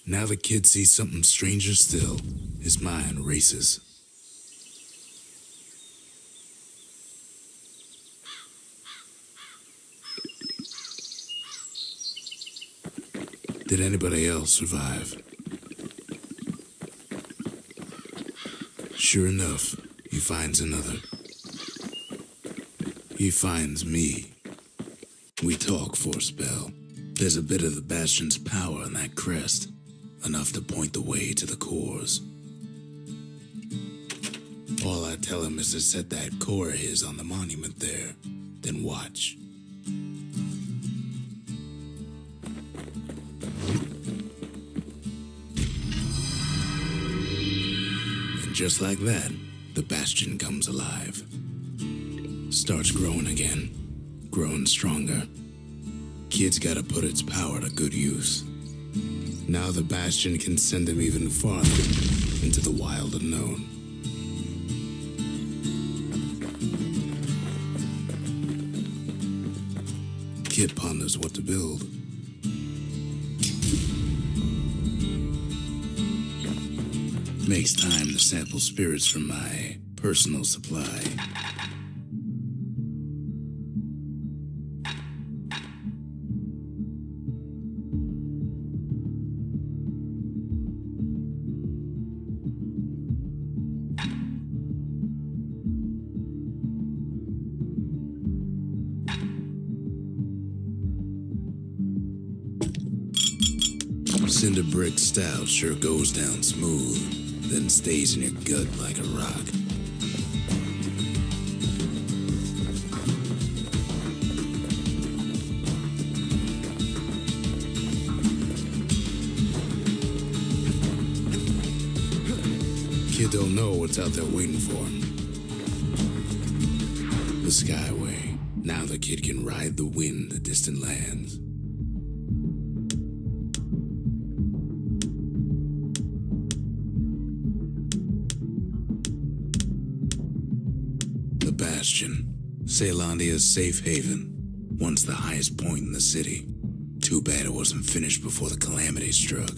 Now the kid sees something stranger still. His mind races. Did anybody else survive? Sure enough, he finds another. He finds me. We talk for a spell. There's a bit of the Bastion's power in that crest, enough to point the way to the cores. All I tell him is to set that core of his on the monument there, then watch. And just like that, the Bastion comes alive. Starts growing again, growing stronger. Kid's gotta put its power to good use. Now the Bastion can send him even farther into the wild unknown. Kid ponders what to build. Makes time to sample spirits from my personal supply. Cinder brick stout sure goes down smooth, then stays in your gut like a rock. Kid don't know what's out there waiting for him. The Skyway. Now the kid can ride the wind to distant lands. The Bastion, Caelandia's safe haven, once the highest point in the city. Too bad it wasn't finished before the calamity struck.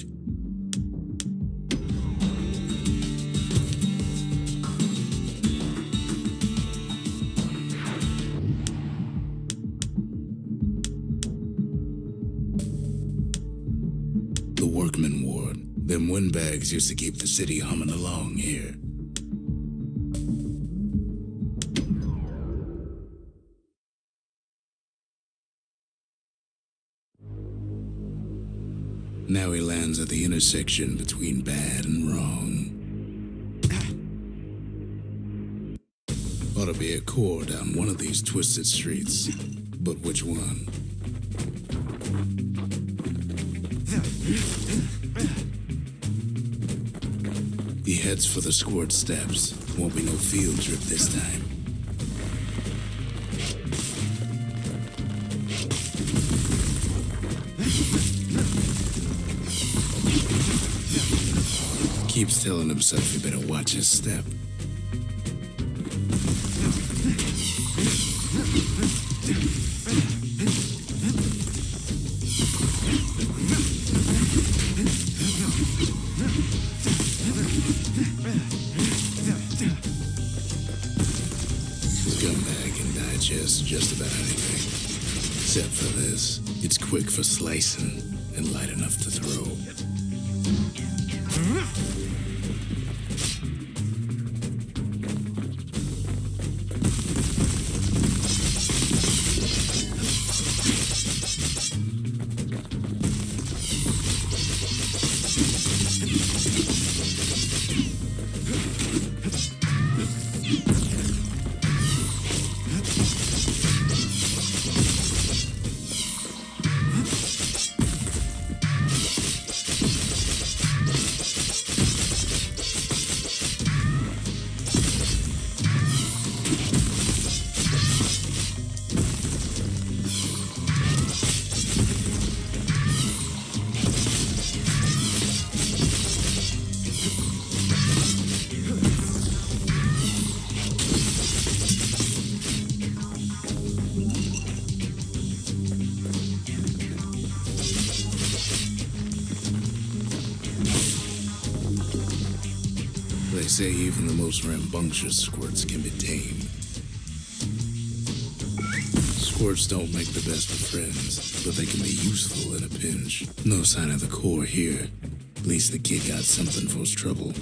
The Workman Ward, them windbags used to keep the city humming along here. Now he lands at the intersection between bad and wrong. Ought to be a core down one of these twisted streets. But which one? He heads for the squirt steps. Won't be no field trip this time. Keeps telling himself he better watch his step. Scumbag can digest just about anything. Except for this. It's quick for slicing and light enough to throw. say even the most rambunctious squirts can be tamed. Squirts don't make the best of friends, but they can be useful in a pinch. No sign of the core here. At least the kid got something for his trouble.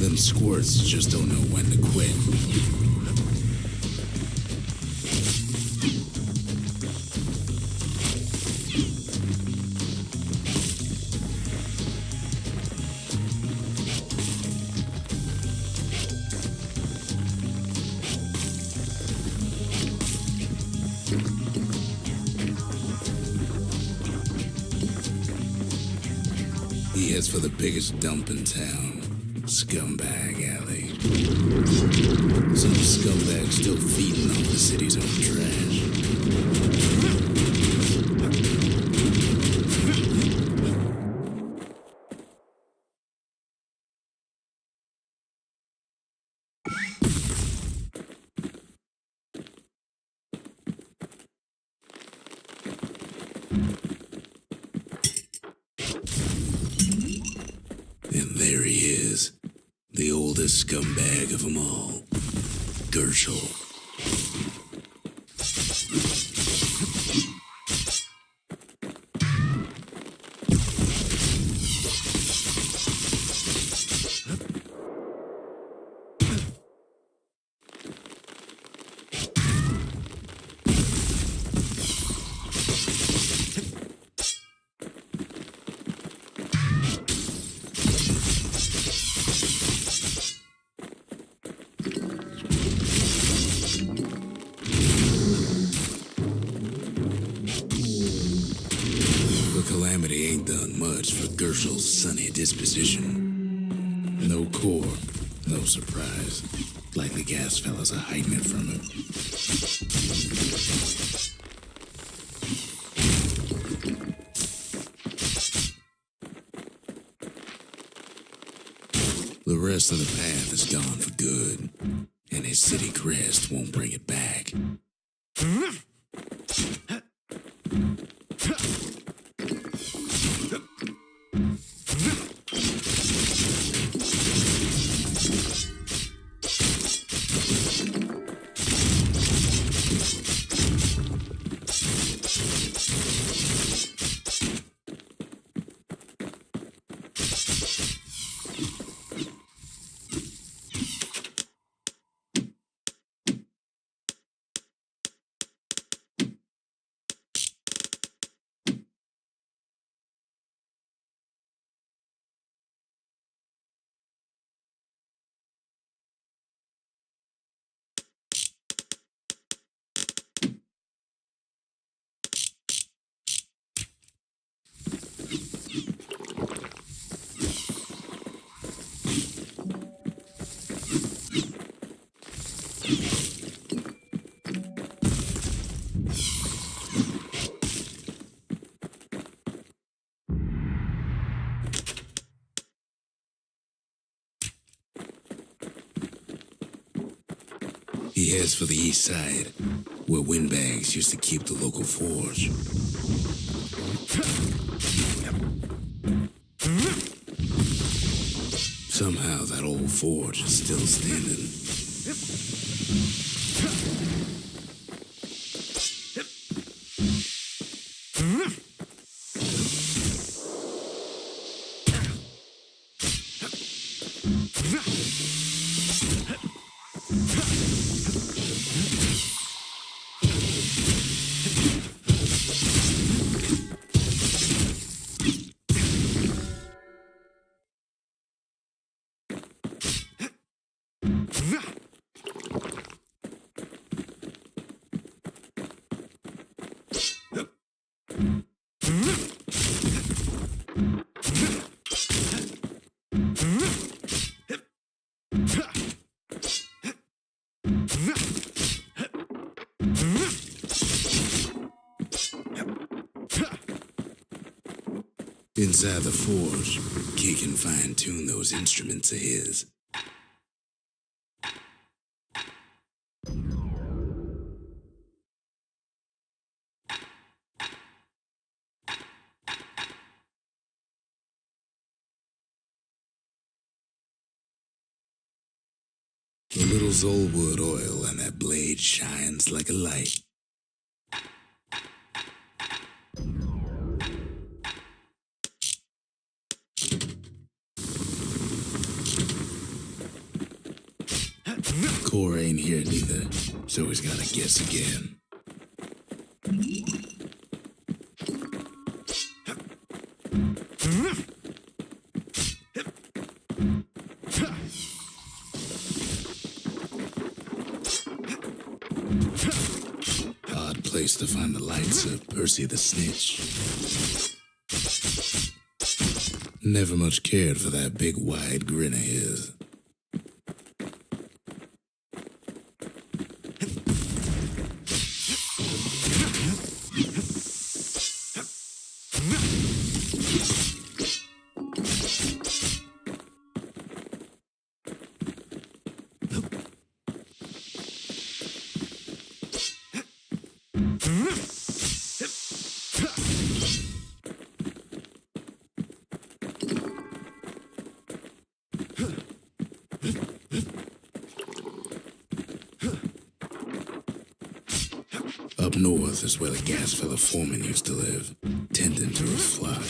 Them squirts just don't know when to quit. He heads for the biggest dump in town. Scumbag Alley. Some scumbag still feeding off the city's own trash. And there he is, the oldest scumbag of them all, Gershel. Calamity ain't done much for Gershel's sunny disposition. No core, no surprise. Like the gas fellas are hiding it from him. The rest of the path is gone for good, and his city crest won't bring it back. He heads for the east side, where windbags used to keep the local forge. Somehow that old forge is still standing. Inside the forge, Kid can fine-tune those instruments of his. The little Zolwood oil on that blade shines like a light. Core ain't here neither, so he's gotta guess again. Odd place to find the lights of Percy the Snitch. Never much cared for that big wide grin of his. Up north is where the Gasfella foreman used to live, tending to his flock.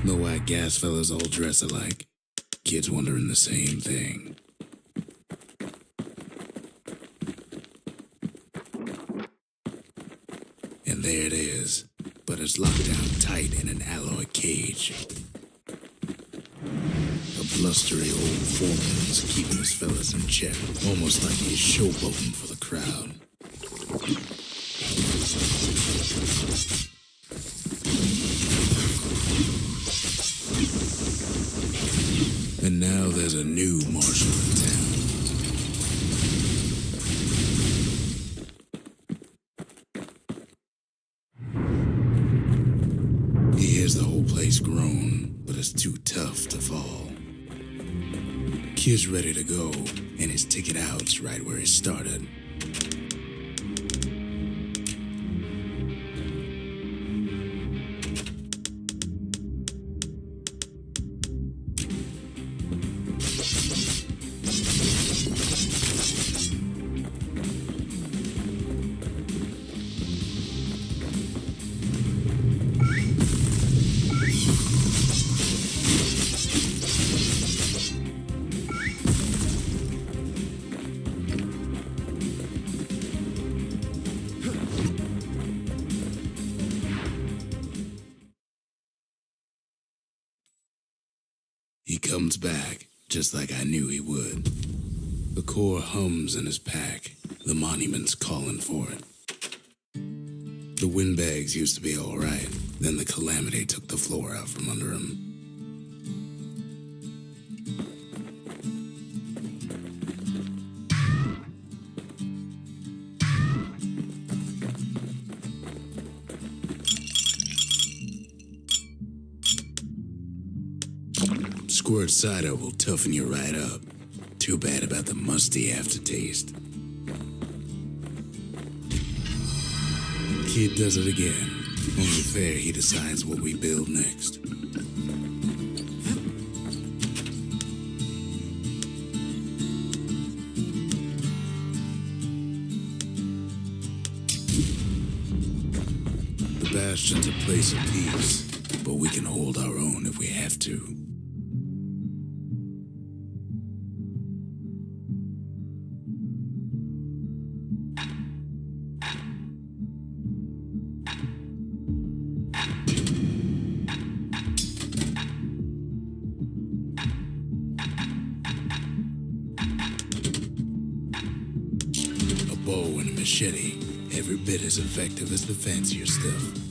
Know why gas fellas all dress alike? Kids wondering the same thing. And there it is, but it's locked down tight in an alloy cage. A blustery old foreman is keeping his fellas in check, almost like he's showboating for the crowd. And now there's a new marshal in town. He hears the whole place groan, but it's too tough to fall. Kid's ready to go, and his ticket out's right where he started. He comes back, just like I knew he would. The core hums in his pack. The monument's calling for it. The windbags used to be all right. Then the calamity took the floor out from under him. Squirt cider will toughen you right up. Too bad about the musty aftertaste. Kid does it again. Only fair he decides what we build next. The Bastion's a place of peace. but we can hold our own if we have to. A bow and a machete, every bit as effective as the fancier stuff.